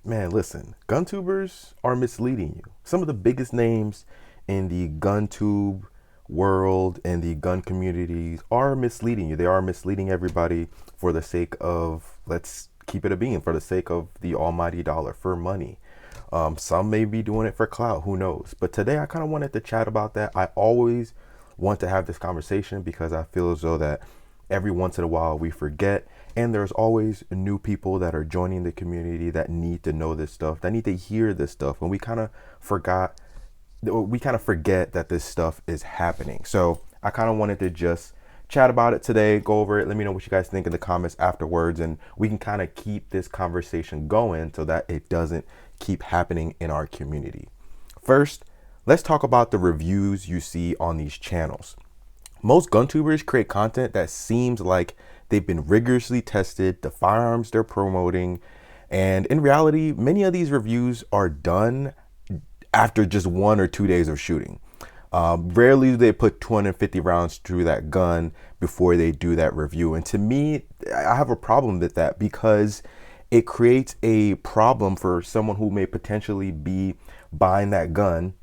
Man, listen, Guntubers are misleading you. Some of the biggest names in the GunTube world and the gun communities are misleading you. They are misleading everybody for the sake of, let's keep it a bean, for the sake of the almighty dollar, for money. Some may be doing it for clout, who knows? But today I kind of wanted to chat about that. I always want to have this conversation because I feel as though that every once in a while we forget, and there's always new people that are joining the community that need to know this stuff, that need to hear this stuff, and we kind of forget that this stuff is happening. So I kind of wanted to just chat about it today, go over it. Let me know what you guys think in the comments afterwards, and we can kind of keep this conversation going so that it doesn't keep happening in our community. First, let's talk about the reviews you see on these channels. Most GunTubers create content that seems like they've been rigorously tested, the firearms they're promoting, and in reality, many of these reviews are done after just 1 or 2 days of shooting. Rarely do they put 250 rounds through that gun before they do that review. And to me, I have a problem with that because it creates a problem for someone who may potentially be buying that gun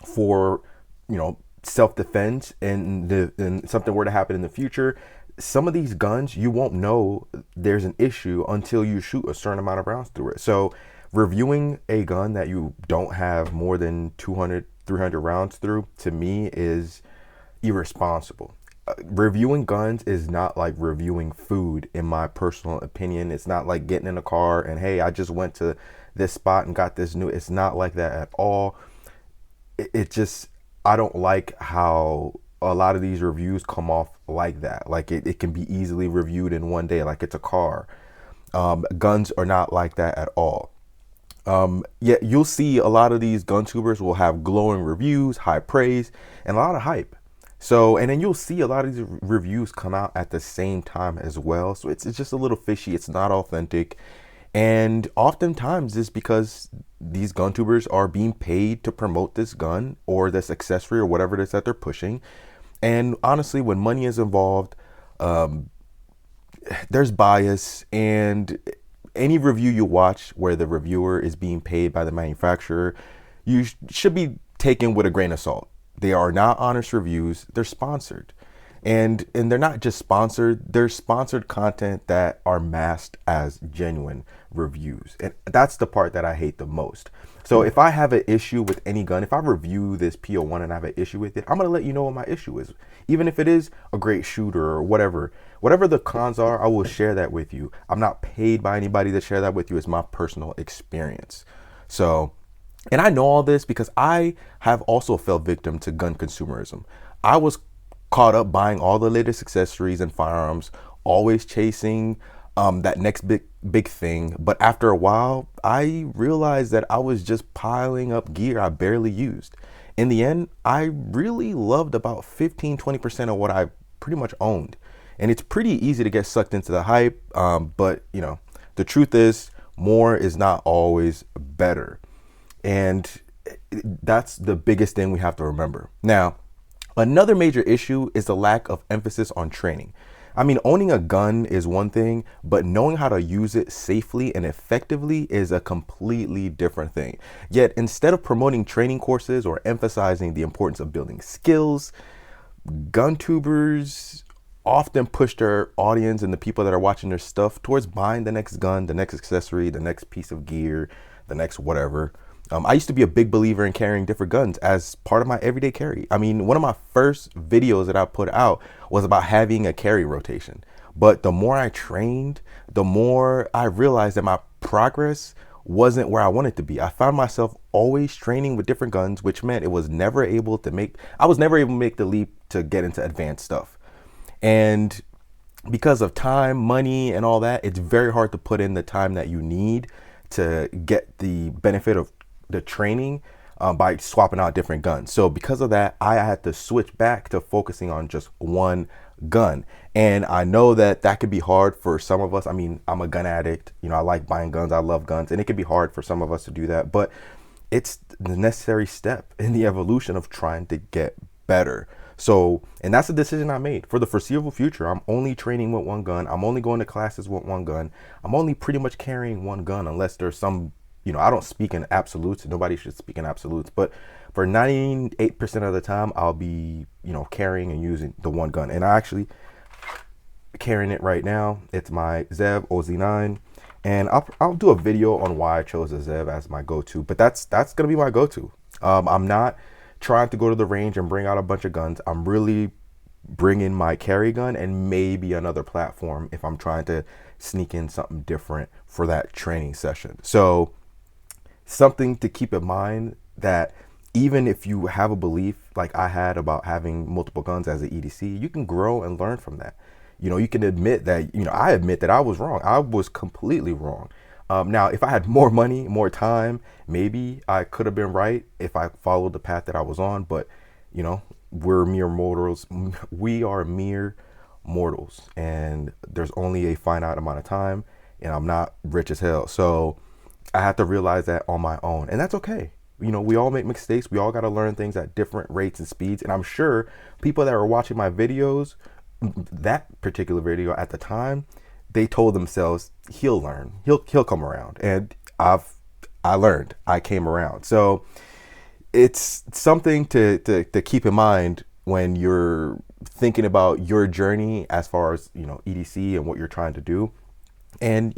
for, self-defense, and something were to happen in the future. Some of these guns, you won't know there's an issue until you shoot a certain amount of rounds through it. So reviewing a gun that you don't have more than 200, 300 rounds through, to me, is irresponsible. Reviewing guns is not like reviewing food, in my personal opinion. It's not like getting in a car and, hey, I just went to this spot and got this new. It's not like that at all. I don't like how a lot of these reviews come off like that. Like it can be easily reviewed in one day, like it's a car. Guns are not like that at all. Yet you'll see a lot of these GunTubers will have glowing reviews, high praise, and a lot of hype. So, and then you'll see a lot of these reviews come out at the same time as well. So it's just a little fishy. It's not authentic. And oftentimes it's because these GunTubers are being paid to promote this gun or this accessory or whatever it is that they're pushing. And honestly, when money is involved, there's bias, and any review you watch where the reviewer is being paid by the manufacturer, you should be taken with a grain of salt. They are not honest reviews. They're sponsored. And they're not just sponsored, they're sponsored content that are masked as genuine reviews. And that's the part that I hate the most. So if I have an issue with any gun, if I review this PO1 and I have an issue with it, I'm going to let you know what my issue is. Even if it is a great shooter or whatever the cons are, I will share that with you. I'm not paid by anybody to share that with you. It's my personal experience. So, and I know all this because I have also fell victim to gun consumerism. I was caught up buying all the latest accessories and firearms, always chasing that next big thing. But after a while, I realized that I was just piling up gear I barely used. In the end, I really loved about 15-20% of what I pretty much owned. And it's pretty easy to get sucked into the hype. But the truth is, more is not always better. And that's the biggest thing we have to remember. Now, another major issue is the lack of emphasis on training. I mean, owning a gun is one thing, but knowing how to use it safely and effectively is a completely different thing. Yet, instead of promoting training courses or emphasizing the importance of building skills, GunTubers often push their audience and the people that are watching their stuff towards buying the next gun, the next accessory, the next piece of gear, the next whatever. I used to be a big believer in carrying different guns as part of my everyday carry. I mean, one of my first videos that I put out was about having a carry rotation. But the more I trained, the more I realized that my progress wasn't where I wanted to be. I found myself always training with different guns, which meant I was never able to make the leap to get into advanced stuff. And because of time, money, and all that, it's very hard to put in the time that you need to get the benefit of the training by swapping out different guns. So because of that, I had to switch back to focusing on just one gun. And I know that could be hard for some of us. I mean, I'm a gun addict. I like buying guns. I love guns. And it can be hard for some of us to do that. But it's the necessary step in the evolution of trying to get better. So, and that's the decision I made. For the foreseeable future, I'm only training with one gun. I'm only going to classes with one gun. I'm only pretty much carrying one gun unless there's some I don't speak in absolutes. Nobody should speak in absolutes, but for 98% of the time, I'll be, carrying and using the one gun. And I actually carrying it right now. It's my Zev OZ9, and I'll do a video on why I chose the Zev as my go-to. But that's gonna be my go-to. I'm not trying to go to the range and bring out a bunch of guns. I'm really bringing my carry gun and maybe another platform if I'm trying to sneak in something different for that training session. So something to keep in mind, that even if you have a belief like I had about having multiple guns as an EDC, you can grow and learn from that. You can admit that, I admit that I was wrong. I was completely wrong. Now, if I had more money, more time, maybe I could have been right if I followed the path that I was on. But, we're mere mortals. We are mere mortals, and there's only a finite amount of time, and I'm not rich as hell. So I had to realize that on my own, and that's okay. We all make mistakes. We all got to learn things at different rates and speeds. And I'm sure people that were watching my videos, that particular video at the time, they told themselves, he'll learn, he'll come around. And I learned, I came around. So it's something to keep in mind when you're thinking about your journey as far as, EDC and what you're trying to do, and,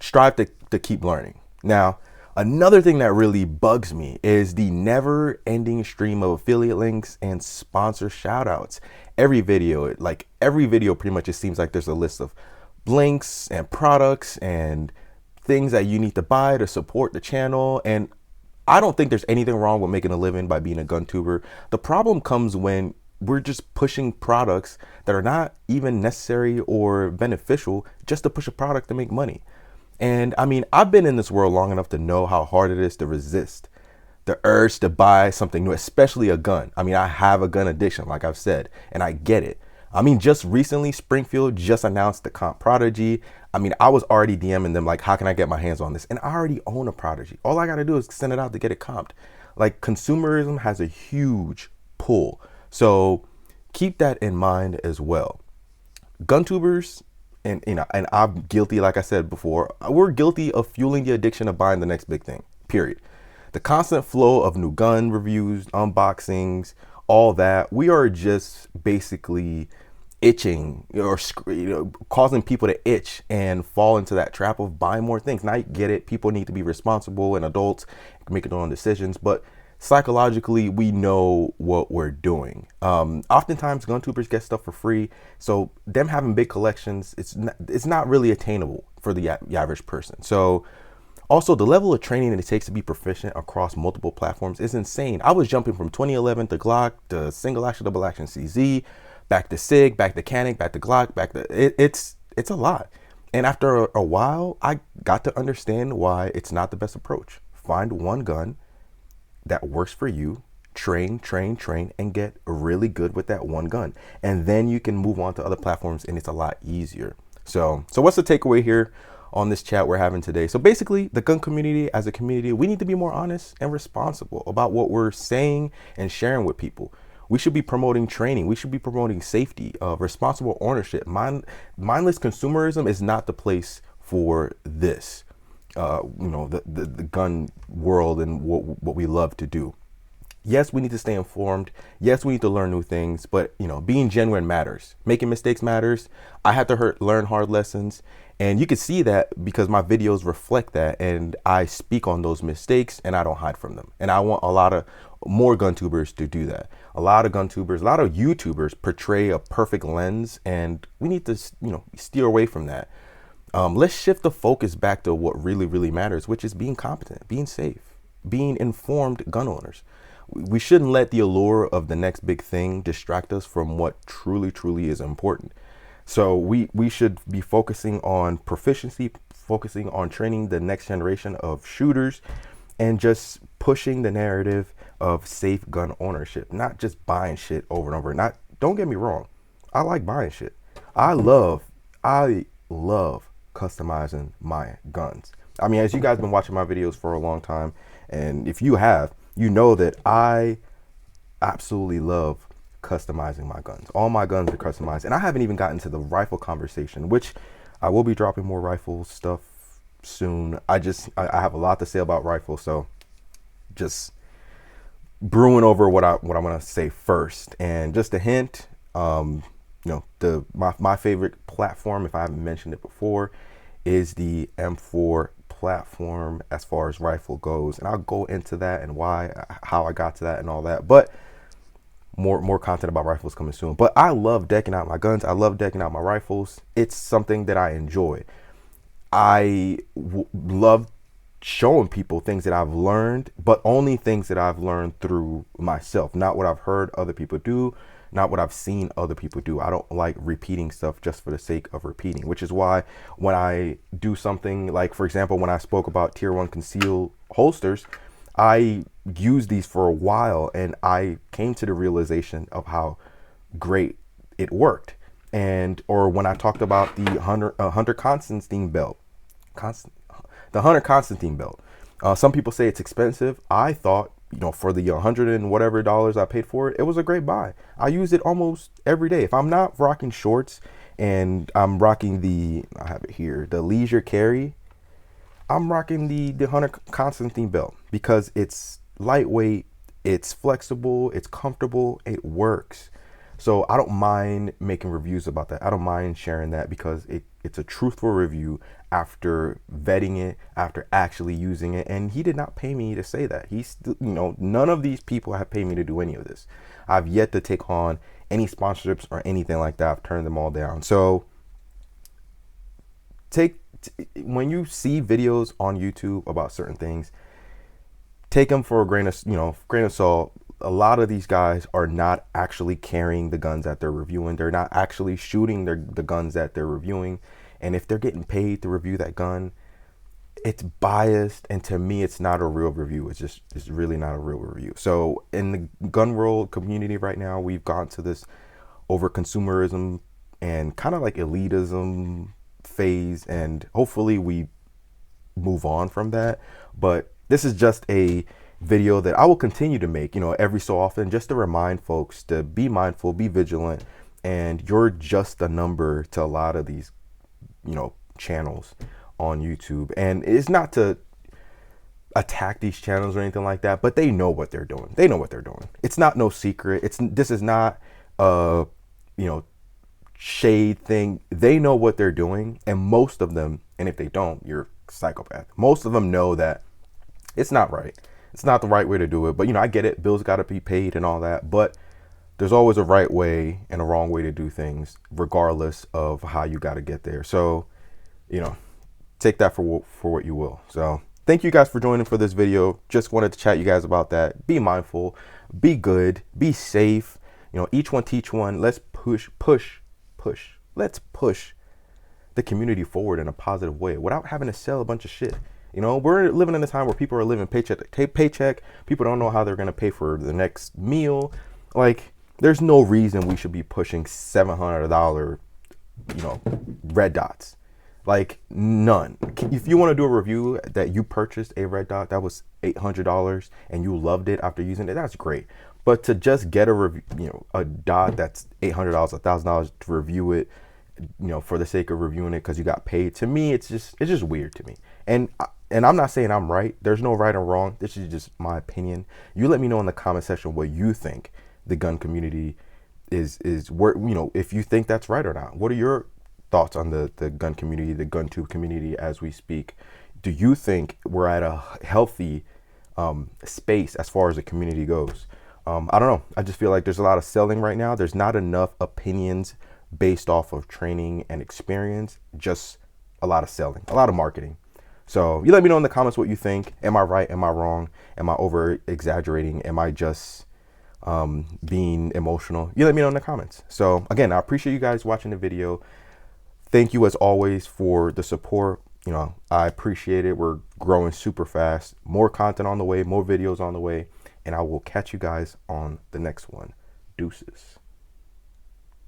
strive to keep learning. Now, another thing that really bugs me is the never ending stream of affiliate links and sponsor shout outs. Every video pretty much, it seems like there's a list of links and products and things that you need to buy to support the channel. And I don't think there's anything wrong with making a living by being a gun tuber. The problem comes when we're just pushing products that are not even necessary or beneficial just to push a product to make money. And I mean, I've been in this world long enough to know how hard it is to resist the urge to buy something new, especially a gun. I mean, I have a gun addiction, like I've said, and I get it. I mean, just recently, Springfield just announced the Comp Prodigy. I mean, I was already DMing them like, how can I get my hands on this? And I already own a Prodigy. All I got to do is send it out to get it comped. Like, consumerism has a huge pull. So keep that in mind as well. Guntubers, and I'm guilty, like I said before, we're guilty of fueling the addiction of buying the next big thing, period. The constant flow of new gun reviews, unboxings, all that, we are just basically itching or causing people to itch and fall into that trap of buying more things. Now, I get it, people need to be responsible and adults, make their own decisions, but psychologically, we know what we're doing. Oftentimes, gun tubers get stuff for free, so them having big collections, it's not really attainable for the average person. So also, the level of training that it takes to be proficient across multiple platforms is insane. I was jumping from 2011 to Glock to single action, double action CZ, back to SIG, back to Canic, back to Glock, back to it's a lot. And after a while, I got to understand why it's not the best approach. Find one gun that works for you, train, and get really good with that one gun. And then you can move on to other platforms, and it's a lot easier. So what's the takeaway here on this chat we're having today? So basically, the gun community, as a community, we need to be more honest and responsible about what we're saying and sharing with people. We should be promoting training. We should be promoting safety, responsible ownership. Mindless consumerism is not the place for this. The gun world and what we love to do. Yes, we need to stay informed. Yes, we need to learn new things, but being genuine matters. Making mistakes matters. I had to learn hard lessons, and you can see that because my videos reflect that, and I speak on those mistakes and I don't hide from them. And I want a lot of more gun tubers to do that. A lot of gun tubers, a lot of YouTubers portray a perfect lens, and we need to steer away from that. Let's shift the focus back to what really, really matters, which is being competent, being safe, being informed gun owners. We shouldn't let the allure of the next big thing distract us from what truly, truly is important. So we should be focusing on proficiency, focusing on training the next generation of shooters, and just pushing the narrative of safe gun ownership, not just buying shit over and over. Don't get me wrong, I like buying shit. I love customizing my guns. I mean, as you guys have been watching my videos for a long time, and if you have, you know that I absolutely love customizing my guns. All my guns are customized, and I haven't even gotten to the rifle conversation, which I will be dropping more rifle stuff soon. I have a lot to say about rifles, so just brewing over what I'm gonna say first. And just a hint, my favorite platform, if I haven't mentioned it before, is the M4 platform as far as rifle goes, and I'll go into that and how I got to that and all that. But more content about rifles coming soon. But I love decking out my guns. I love decking out my rifles. It's something that I enjoy. Love showing people things that I've learned, but only things that I've learned through myself, not what I've heard other people do, not what I've seen other people do. I don't like repeating stuff just for the sake of repeating, which is why when I do something like, for example, when I spoke about tier 1 concealed holsters, I used these for a while and I came to the realization of how great it worked. Or when I talked about the Hunter Constantine belt, the Hunter Constantine belt. Some people say it's expensive. I thought, for the 100 and whatever dollars I paid for it, it was a great buy. I use it almost every day. If I'm not rocking shorts and I'm rocking I have it here, the leisure carry, I'm rocking the Hunter Constantine belt because it's lightweight, it's flexible, it's comfortable, it works. So I don't mind making reviews about that. I don't mind sharing that because it's a truthful review after vetting it, after actually using it. And he did not pay me to say that. None of these people have paid me to do any of this. I've yet to take on any sponsorships or anything like that. I've turned them all down. So when you see videos on YouTube about certain things, take them for a grain of salt. A lot of these guys are not actually carrying the guns that they're reviewing. They're not actually shooting the guns that they're reviewing. And if they're getting paid to review that gun, it's biased. And to me, it's not a real review. It's really not a real review. So in the gun world community right now, we've gone to this over consumerism and kind of like elitism phase. And hopefully we move on from that. But this is just a video that I will continue to make, every so often, just to remind folks to be mindful, be vigilant, and you're just a number to a lot of these, channels on YouTube. And it's not to attack these channels or anything like that, but they know what they're doing. They know what they're doing. It's not no secret. This is not a, shade thing. They know what they're doing, and most of them, and if they don't, you're a psychopath. Most of them know that it's not right. It's not the right way to do it. But, I get it. Bills got to be paid and all that. But there's always a right way and a wrong way to do things, regardless of how you got to get there. So, take that for what you will. So thank you guys for joining for this video. Just wanted to chat you guys about that. Be mindful, be good, be safe. Each one teach one. Let's push. Let's push the community forward in a positive way without having to sell a bunch of shit. We're living in a time where people are living paycheck to paycheck. People don't know how they're going to pay for the next meal. Like, there's no reason we should be pushing $700, red dots. Like, none. If you want to do a review that you purchased a red dot that was $800 and you loved it after using it, that's great. But to just get a review, a dot that's $800, $1,000 to review it, for the sake of reviewing it because you got paid, to me, it's just weird to me. And I'm not saying I'm right. There's no right or wrong. This is just my opinion. You let me know in the comment section what you think the gun community is where, if you think that's right or not. What are your thoughts on the gun community, the GunTube community as we speak? Do you think we're at a healthy space as far as the community goes? I don't know. I just feel like there's a lot of selling right now. There's not enough opinions based off of training and experience, just a lot of selling, a lot of marketing. So you let me know in the comments what you think. Am I right? Am I wrong? Am I over exaggerating? Am I just being emotional? You let me know in the comments. So again, I appreciate you guys watching the video. Thank you as always for the support. I appreciate it. We're growing super fast. More content on the way, more videos on the way, and I will catch you guys on the next one. Deuces.